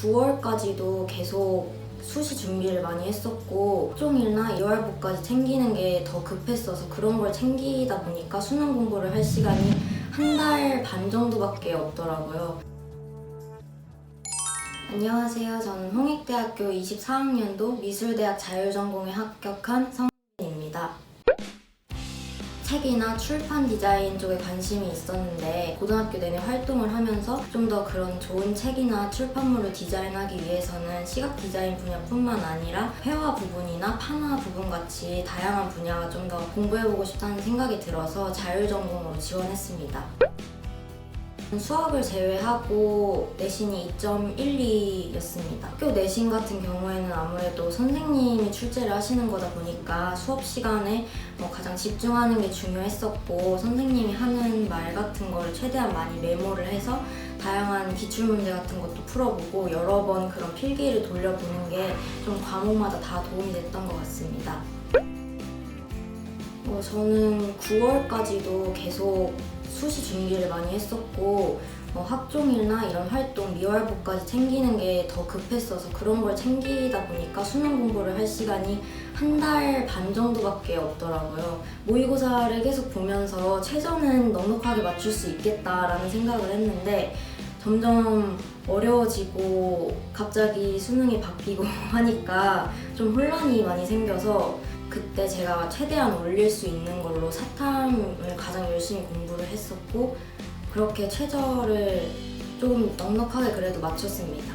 9월까지도 계속 수시 준비를 많이 했었고 학종일나 2월부까지 챙기는 게 더 급했어서 그런 걸 챙기다 보니까 수능 공부를 할 시간이 한 달 반 정도밖에 없더라고요. 안녕하세요. 저는 홍익대학교 24학년도 미술대학 자율전공에 합격한 성인입니다. 책이나 출판 디자인 쪽에 관심이 있었는데 고등학교 내내 활동을 하면서 좀 더 그런 좋은 책이나 출판물을 디자인하기 위해서는 시각 디자인 분야뿐만 아니라 회화 부분이나 판화 부분 같이 다양한 분야가 좀 더 공부해보고 싶다는 생각이 들어서 자율전공으로 지원했습니다. 수학을 제외하고 내신이 2.12였습니다. 학교 내신 같은 경우에는 아무래도 선생님이 출제를 하시는 거다 보니까 수업 시간에 가장 집중하는 게 중요했었고 선생님이 하는 말 같은 거를 최대한 많이 메모를 해서 다양한 기출문제 같은 것도 풀어보고 여러 번 그런 필기를 돌려보는 게 좀 과목마다 다 도움이 됐던 것 같습니다. 저는 9월까지도 계속 수시 준비를 많이 했었고 학종일나 이런 활동, 미월부까지 챙기는 게 더 급했어서 그런 걸 챙기다 보니까 수능 공부를 할 시간이 한 달 반 정도밖에 없더라고요. 모의고사를 계속 보면서 최저는 넉넉하게 맞출 수 있겠다라는 생각을 했는데 점점 어려워지고 갑자기 수능이 바뀌고 하니까 좀 혼란이 많이 생겨서 그때 제가 최대한 올릴 수 있는 걸로 사탐을 가장 열심히 공부를 했었고 그렇게 최저를 좀 넉넉하게 그래도 맞췄습니다.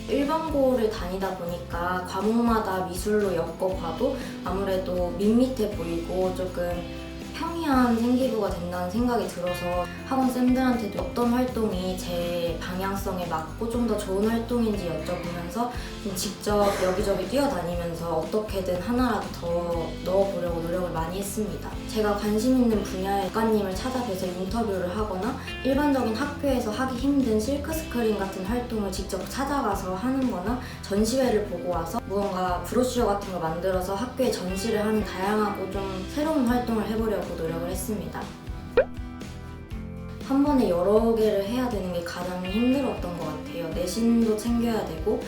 일반고를 다니다 보니까 과목마다 미술로 엮어봐도 아무래도 밋밋해 보이고 조금 평이한 생기부가 된다는 생각이 들어서 학원쌤들한테도 어떤 활동이 제 방향성에 맞고 좀 더 좋은 활동인지 여쭤보면서 직접 여기저기 뛰어다니면서 어떻게든 하나라도 더 넣어보려고 노력을 많이 했습니다. 제가 관심 있는 분야의 작가님을 찾아뵈서 인터뷰를 하거나 일반적인 학교에서 하기 힘든 실크 스크린 같은 활동을 직접 찾아가서 하는 거나 전시회를 보고 와서 무언가 브로셔 같은 걸 만들어서 학교에 전시를 하는 다양하고 좀 새로운 활동을 해보려고 노력을 했습니다. 한 번에 여러 개를 해야 되는 게 가장 힘들었던 것 같아요. 내신도 챙겨야 되고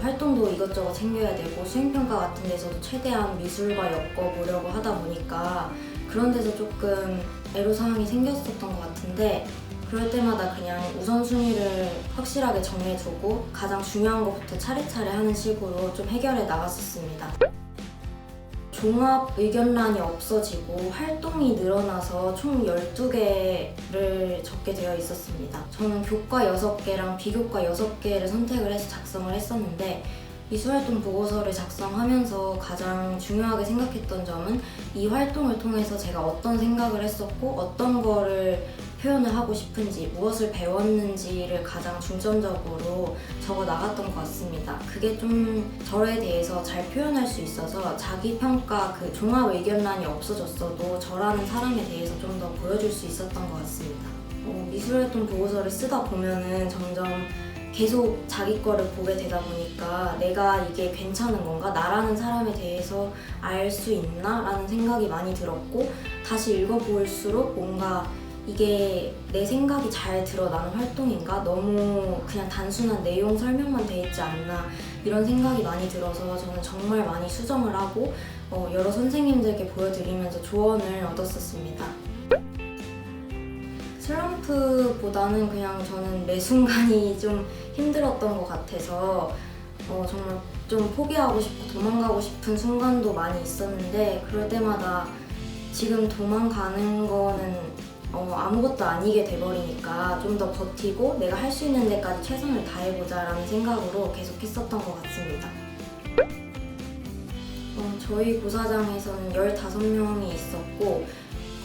활동도 이것저것 챙겨야 되고 수행평가 같은 데서도 최대한 미술과 엮어보려고 하다 보니까 그런 데서 조금 애로사항이 생겼었던 것 같은데 그럴 때마다 그냥 우선순위를 확실하게 정해두고 가장 중요한 것부터 차례차례 하는 식으로 좀 해결해 나갔었습니다. 종합 의견란이 없어지고 활동이 늘어나서 총 12개를 적게 되어 있었습니다. 저는 교과 6개랑 비교과 6개를 선택을 해서 작성을 했었는데 미술활동 보고서를 작성하면서 가장 중요하게 생각했던 점은 이 활동을 통해서 제가 어떤 생각을 했었고 어떤 거를 표현을 하고 싶은지 무엇을 배웠는지를 가장 중점적으로 적어 나갔던 것 같습니다. 그게 좀 저에 대해서 잘 표현할 수 있어서 자기평가 그 종합 의견란이 없어졌어도 저라는 사람에 대해서 좀 더 보여줄 수 있었던 것 같습니다. 미술활동 보고서를 쓰다 보면은 점점 계속 자기 거를 보게 되다 보니까 내가 이게 괜찮은 건가? 나라는 사람에 대해서 알 수 있나? 라는 생각이 많이 들었고 다시 읽어볼수록 뭔가 이게 내 생각이 잘 드러나는 활동인가? 너무 그냥 단순한 내용 설명만 돼 있지 않나? 이런 생각이 많이 들어서 저는 정말 많이 수정을 하고 여러 선생님들께 보여드리면서 조언을 얻었었습니다. 슬럼프보다는 그냥 저는 매 순간이 좀 힘들었던 것 같아서 정말 좀 포기하고 싶고 도망가고 싶은 순간도 많이 있었는데 그럴 때마다 지금 도망가는 거는 아무것도 아니게 돼버리니까 좀 더 버티고 내가 할 수 있는 데까지 최선을 다해보자 라는 생각으로 계속 했었던 것 같습니다. 저희 고사장에서는 15명이 있었고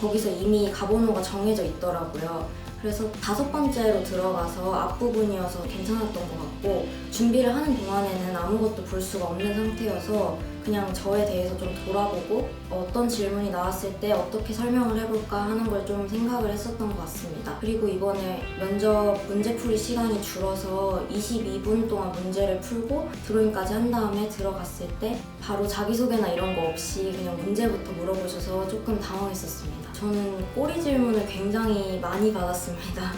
거기서 이미 가번호가 정해져 있더라고요. 그래서 5번째로 들어가서 앞부분이어서 괜찮았던 것 같고 준비를 하는 동안에는 아무것도 볼 수가 없는 상태여서 그냥 저에 대해서 좀 돌아보고 어떤 질문이 나왔을 때 어떻게 설명을 해볼까 하는 걸 좀 생각을 했었던 것 같습니다. 그리고 이번에 면접 문제풀이 시간이 줄어서 22분 동안 문제를 풀고 드로잉까지 한 다음에 들어갔을 때 바로 자기소개나 이런 거 없이 그냥 문제부터 물어보셔서 조금 당황했었습니다. 저는 꼬리 질문을 굉장히 많이 받았습니다.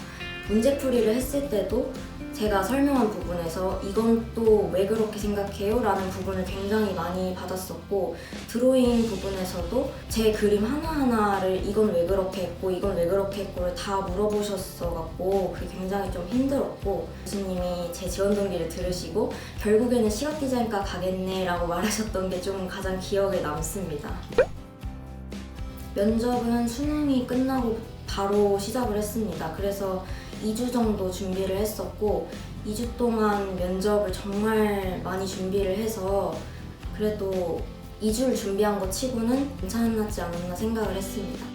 문제풀이를 했을 때도 제가 설명한 부분에서 이건 또 왜 그렇게 생각해요? 라는 부분을 굉장히 많이 받았었고, 드로잉 부분에서도 제 그림 하나하나를 이건 왜 그렇게 했고 이건 왜 그렇게 했고를 다 물어보셨어갖고 그게 굉장히 좀 힘들었고, 교수님이 제 지원 동기를 들으시고 결국에는 시각디자인과 가겠네 라고 말하셨던 게 좀 가장 기억에 남습니다. 면접은 수능이 끝나고 바로 시작을 했습니다. 그래서 2주 정도 준비를 했었고 2주 동안 면접을 정말 많이 준비를 해서 그래도 2주를 준비한 것 치고는 괜찮았지 않았나 생각을 했습니다.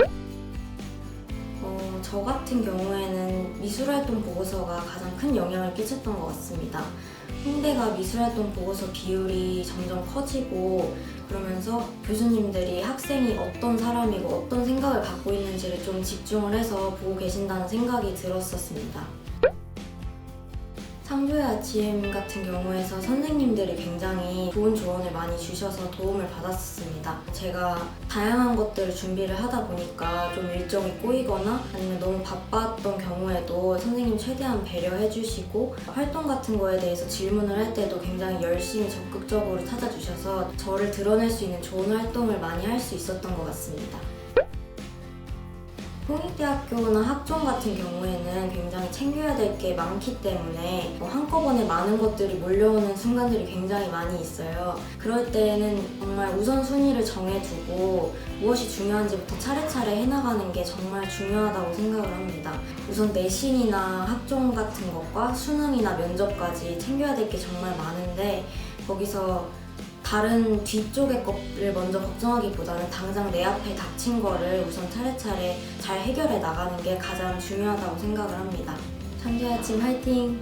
저 같은 경우에는 미술활동 보고서가 가장 큰 영향을 끼쳤던 것 같습니다. 홍대가 미술활동 보고서 비율이 점점 커지고 그러면서 교수님들이 학생이 어떤 사람이고 어떤 생각을 갖고 있는지를 좀 집중을 해서 보고 계신다는 생각이 들었었습니다. 창조의 아침 같은 경우에서 선생님들이 굉장히 좋은 조언을 많이 주셔서 도움을 받았습니다. 제가 다양한 것들을 준비를 하다 보니까 좀 일정이 꼬이거나 아니면 너무 바빴던 경우에도 선생님 최대한 배려해 주시고 활동 같은 거에 대해서 질문을 할 때도 굉장히 열심히 적극적으로 찾아주셔서 저를 드러낼 수 있는 좋은 활동을 많이 할 수 있었던 것 같습니다. 홍익대학교나 학종 같은 경우에는 굉장히 챙겨야 될 게 많기 때문에 한꺼번에 많은 것들이 몰려오는 순간들이 굉장히 많이 있어요. 그럴 때는 정말 우선순위를 정해두고 무엇이 중요한지부터 차례차례 해나가는 게 정말 중요하다고 생각을 합니다. 우선 내신이나 학종 같은 것과 수능이나 면접까지 챙겨야 될 게 정말 많은데 거기서 다른 뒤쪽의 것을 먼저 걱정하기보다는 당장 내 앞에 닥친 거를 우선 차례차례 잘 해결해 나가는 게 가장 중요하다고 생각을 합니다. 창조의 아침 화이팅!